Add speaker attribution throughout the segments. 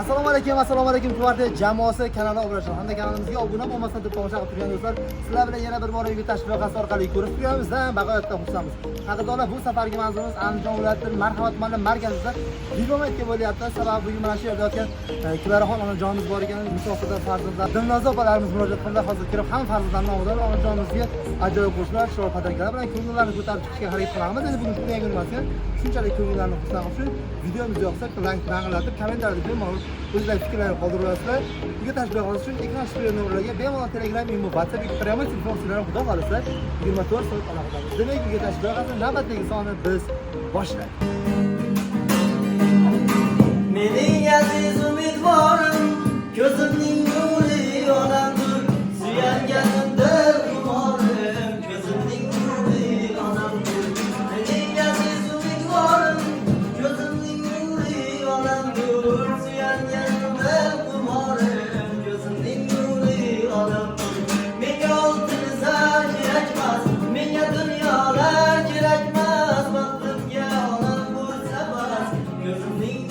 Speaker 1: Assalomu alaykum kvartira jamoasi kanali obrazlar hamda kanalimizga obuna bo'lmasa deb tomosha qilib turgan do'stlar, sizlar bilan yana bir bor uy tashviqoti orqali ko'rib turganimizdan bag'oyatda xursandmiz. Qadrdonlar, bu safargi manzilimiz Andijon viloyatining Marhamat tumani markazida diplomatga bo'lyapti. Sababi bugun mana shu yerda yotgan Klaraxon onajonimiz bor ekan, musofirda farzandlar. Dilnoza opalarimiz murojaat qildi, hozir kirib ham farzandlar nomidan onajonimizga ajoyib qo'shiqlar, shirofatankalar bilan ko'ngillarni ko'tarib chiqishga harakat qilamiz. Endi bugun shunday kun emas, shunchalik ko'ngillarni xursand qilish uchun videomiz yoqsa, like kommentariyada bemalol o'zlar fikrlarini qoldirasizlar. Unga tashviq olish uchun ekran shifoyor nomerlarga bemalol Telegram, imo, WhatsApp yoki telefon sizlarni xudo xolisa 24 soat aloqadamiz. Demak, unga tashviq qilib navbatdagi sonni biz boshlaymiz.
Speaker 2: Mening aziz umidvorim, ko'zimning nuri onamdir, suyanganimda gumorim, ko'zimning nuri onamdir. Mening aziz umidvorim, ko'zimning nuri onamdir, suyanganimda gumorim, ko'zimning nuri onamdir. Menga oltin zar kerakmas, menga dunyolar kerakmas, baxtimga onam bo'lsa bas, ko'zimning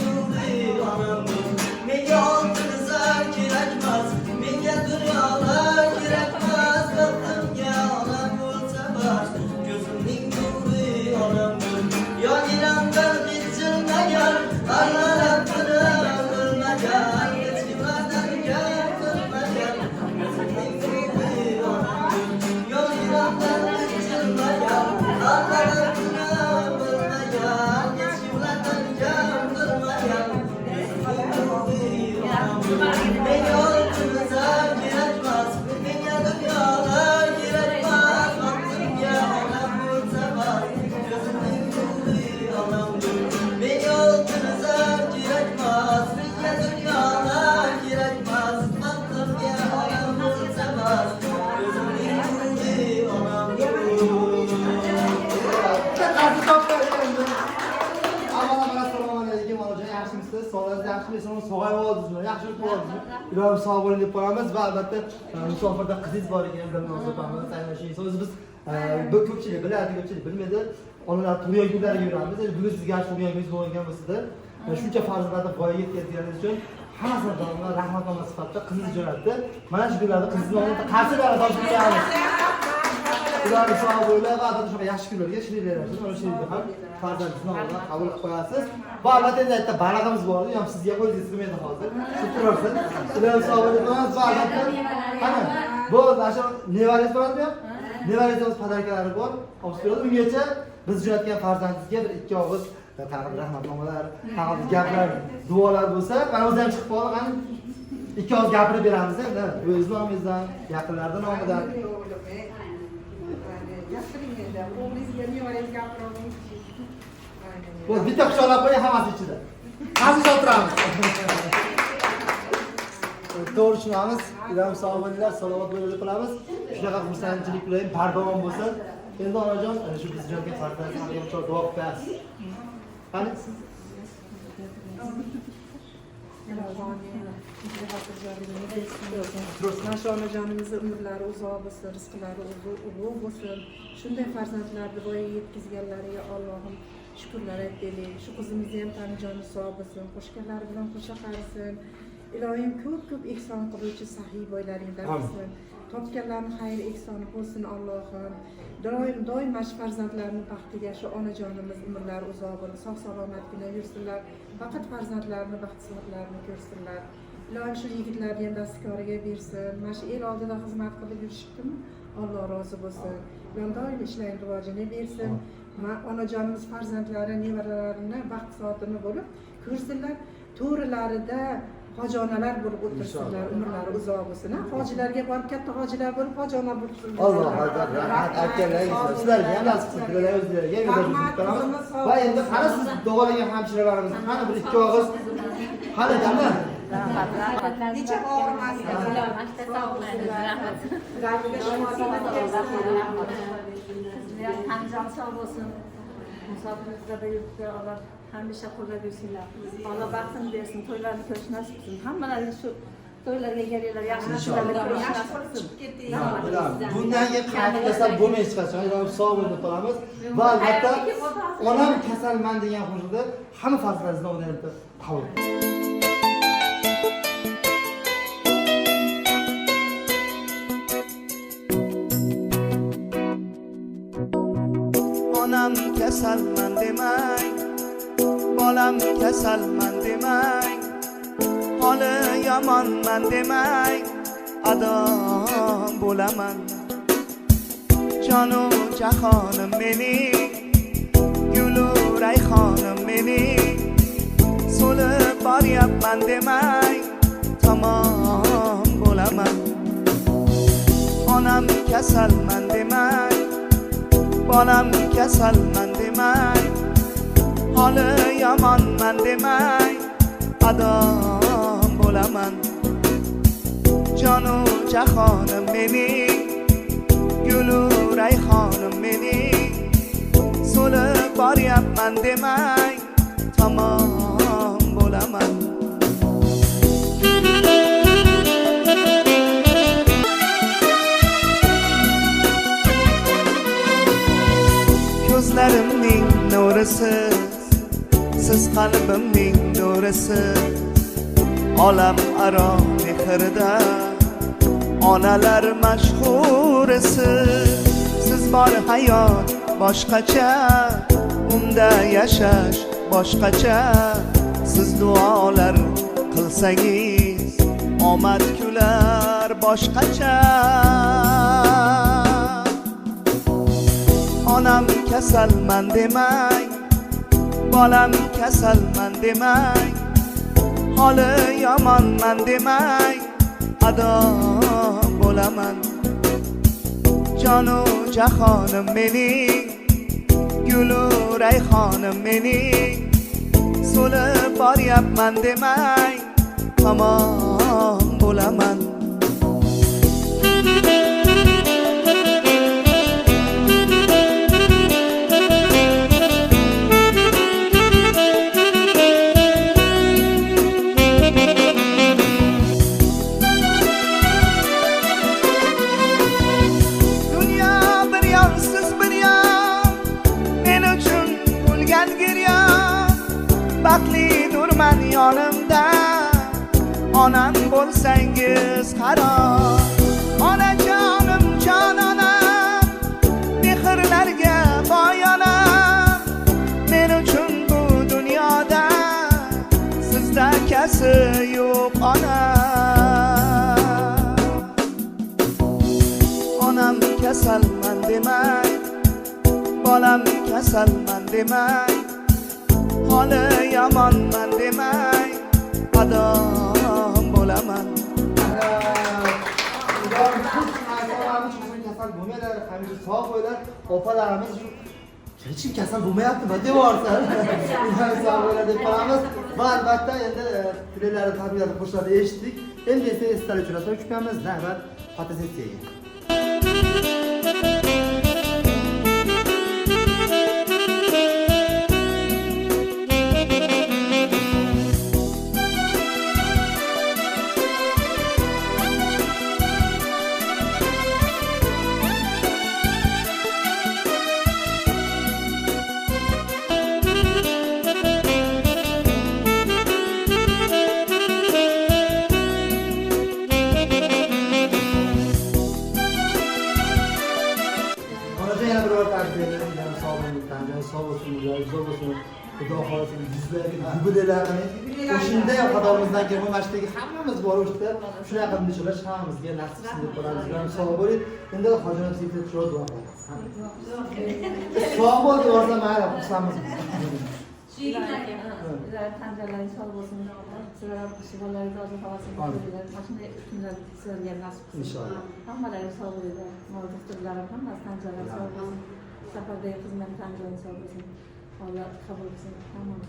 Speaker 2: menga oltin zar kerakmas, menga dunyolar kerakmas, baxtimga onam bo'lsa bas, ko'zimning nuri onamdir. Yoniramdan hech jilmagan, Allohni bilmagan, hech kimlardan gap qilmagan, ko'zimning nuri onamdir. Yoniramdan hech jilmagan, Allohni bilmagan, hech kimlardan gap qilmagan. Menga oltin zar kerakmas, menga dunyolar kerakmas, baxtimga onam bo'lsa bas, ko'zimning nuri onamdir. Menga oltin zar kerakmas, menga dunyolar kerakmas, baxtimga onam bo'lsa bas, ko'zimning nuri onamdir.
Speaker 1: Sog'lig'ingiz yaxshimi? Sog'ayib oldingizmi? Yaxshi bo'ldingizmi? Ilohim sog' bo'ling deb qo'yamiz va albatta musofirda qizingiz bor ekan, Dilnoza opamiz, aynan o'zi biz bu ko'pchilik biladi, ko'pchilik bilmaydi. Onalar tug'ilgan kunlariga yuramiz. Endi bugun sizga tug'ilgan kuningiz bo'lgan bo'lsa-da, shuncha farzandlarni voyaga yetkazganingiz uchun hammasini rahmatnoma sifatida qizingiz jo'natdi. Mana shu kunlarda qizingizni oldida qarshi bilan topshiramiz. Ularni sog' bo'lib va albatta shunaqa yaxshi kunlarga shiriklanasiz. Mana shu yerda ham farzandingizni oldidan qabul qilib qo'yasiz. Bu albatta endi aytda balag'imiz bor, ham sizga qo'yingiz kelmaydi hozir. Shu turarsiz. Ularni sog' bo'lib qo'yamiz va albatta qani bu nasha nevarangiz bormi? Nevarangiz podarkalari bor. Olib beradi. Ungacha biz jo'natgan farzandingizga bir ikki og'iz taqdir rahmatnomalar, taqdir gaplar, duolar bo'lsa, mana o'zi ham chiqib qoldi, qani ikki og'iz gapirib beramiz endi. O'z nomingizdan, yaqinlarning nomidan. Bu bitta quchoqlab qo'ying, hammasi ichida. Qazish o'tiramiz. To'g'ri tushunamiz. Ilohim sog' bo'linglar, salomat bo'linglar qilamiz. Shunaqa xursandchilik bilan bardavom bo'lsin. Endi onajon, shu biz joyga farzandlarga uchun duo qilamiz. Qani?
Speaker 3: Mana onajonimizni umrlari uzoq bo'lsin, rizqlari ulug' bo'lsin. Shunday farzandlarni voyaga yetkazganlariga Allohim shukrlar aytaylik. Shu qizimizni ham tanijoni sog' bo'lsin, qo'shganlari bilan qo'sha qarisin. Ilohim ko'p ehson qiluvchi sahiy boylaringdan bo'lsin. Topganlarning xayr ehsoni bo'lsin Allohim. Doim mana shu farzandlarning baxtiga shu onajonimiz umrlari uzoq bo'lsin, sog' salomatgina yursinlar. Faqat farzandlarni baxtsizliklarini ko'rsinlar. Ilohim shu yigitlarni ham dastkoriga bersin. Mana shu el oldida xizmat qilib yurishibdimi? Alloh rozi bo'lsin. Doim ishlaydi, rivojini bersin. Onajonimiz farzandlari, nevaralarini baxt soatini bo'lib ko'rsinlar. To'rilarida hojonalar bo'lib o'tirsinlar, umrlari uzoq bo'lsin. Hojilarga borib, katta hojilar bo'lib, hojona bo'lsin.
Speaker 1: Alloh rahmat aytganlaringiz sizlarga ham nasib qilsin. O'zlariga qilamiz. Va endi qani siz dog'alagan hamshiralarimiz, qani bir ikki og'iz qani ekanmi?
Speaker 3: Necha og'rimasdi.
Speaker 4: Tanjon sog' bo'lsin. Musofirimizda yurtda Alloh hamisha qo'llab yursinlar. Alloh baxtini bersin, to'ylarni ko'rish nasib qilsin. Hammalariga shu to'ylarga kelinglar, yaxshi narsalarga ko'rish nasib qilsin.
Speaker 1: Bundan keyin qanday kasal bo'lmay hech qachon Ilohim sog' bo'lib qolamiz. Va albatta onam kasalman degan qo'shiqda hamma farzandlaringizni o'rnatib qabul.
Speaker 5: kasalman demang, bolam kasalman demang, holi yomonman demang, adam bo'laman. Jonu jahonim mening, gulu rayhonim mening, so'lib boryapman demang, tamom bo'laman. Onam kasalman demang, bolam kasalman demang, holi yomonman demang, adam bo'laman. Jonu jahonim mening, gulu rayhonim mening, so'lib boryapman demang, tamom bo'laman. Ko'zlarimning nurisiz, siz qalbimning nurisiz, olam aro mehrida onalar mashhurisiz. Siz bor hayot boshqacha, unda yashash boshqacha. Siz duolar qilsangiz omad kular boshqacha. Onam kasalman demang, bolam kasalman demang, holi yomonman demang, adam bo'laman. Jonu jahonim mening, gulu rayhonim mening, so'lib boryapman demang, tamom bo'laman. Baxtlidirman yonimda, onam bo'lsangiz qaror. Onajonim jononam, mehrlarga boy onam. Men uchun bu dunyoda sizda kasi yo'q ona. Onam kasalman demang, bolam kasalman demang, holi yomonman demang, adam bo'laman.
Speaker 1: Kasal bo'lmaylar, hamisha sog' bo'lar. Opalarimiz hech kim kasal bo'lmayapti-mi deyorsa, sog' bo'lar deb qolamiz. Va albatta endi tillarni tabriklarni qo'shiqlarni eshitdik. Endi esa esdalik uchun kutamiz. Navbat fotosessiyaga. Xudo xohlasa yuzlarga jubilelarni o'shanday xadoimizdan keyin masjidga hammamiz borib o'shda shunaqa nishonlash hammamizga nasib qilsin deb qo'yamiz. Sog' bo'ling. Endi hojijon sizga duo qilamiz. Sog' bo'l deyorsa mayli, xursandmiz.
Speaker 4: Sizlar tanjalaringiz sog' bo'lsin. Sizlar shifolaringiz ozod havosin ko'ringlar. Shunday kunlar sizlarga nasib qilsin. Inshaalloh. Hammalaringiz sog' bo'linglar. Doktorlarim hammasi tanjalari sog' bo'lsin. Safardagi xizmat tanjalaringiz sog' bo'lsin. Allah kabul etsin. Tamam.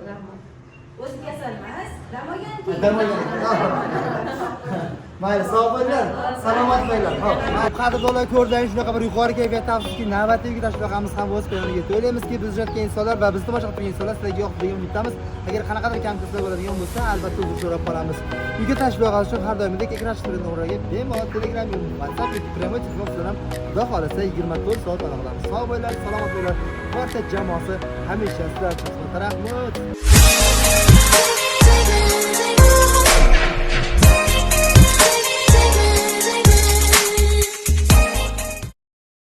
Speaker 4: Rahmat.
Speaker 6: O'zi kasal emas, damagan.
Speaker 1: Mayli, sog' bo'linglar, salomat bo'linglar. Xo'p, qadrdonlar ko'rsangiz shunaqa bir yuqori kayfiyatda afsuski navbatdagi tashviqamiz ham o'z qo'yimiga to'ylaymizki, biz ijodga insonlar va bizni boshqa turgan insonlar sizlarga yoqib degan umiddamiz. Agar qanaqadir kamchiliklar bo'ladigan bo'lsa, albatta uzr so'rab qolamiz. Uyga tashrif qilish uchun har doimdek ekran chiqarilgan nomerlarga bemalol Telegram, WhatsApp, Telegram telefon bilan Xudo xolasa 24 soat aloqadamiz. Sog' bo'linglar, salomat bo'linglar. Barcha jamoasi hamisha sizlar uchun rahmat.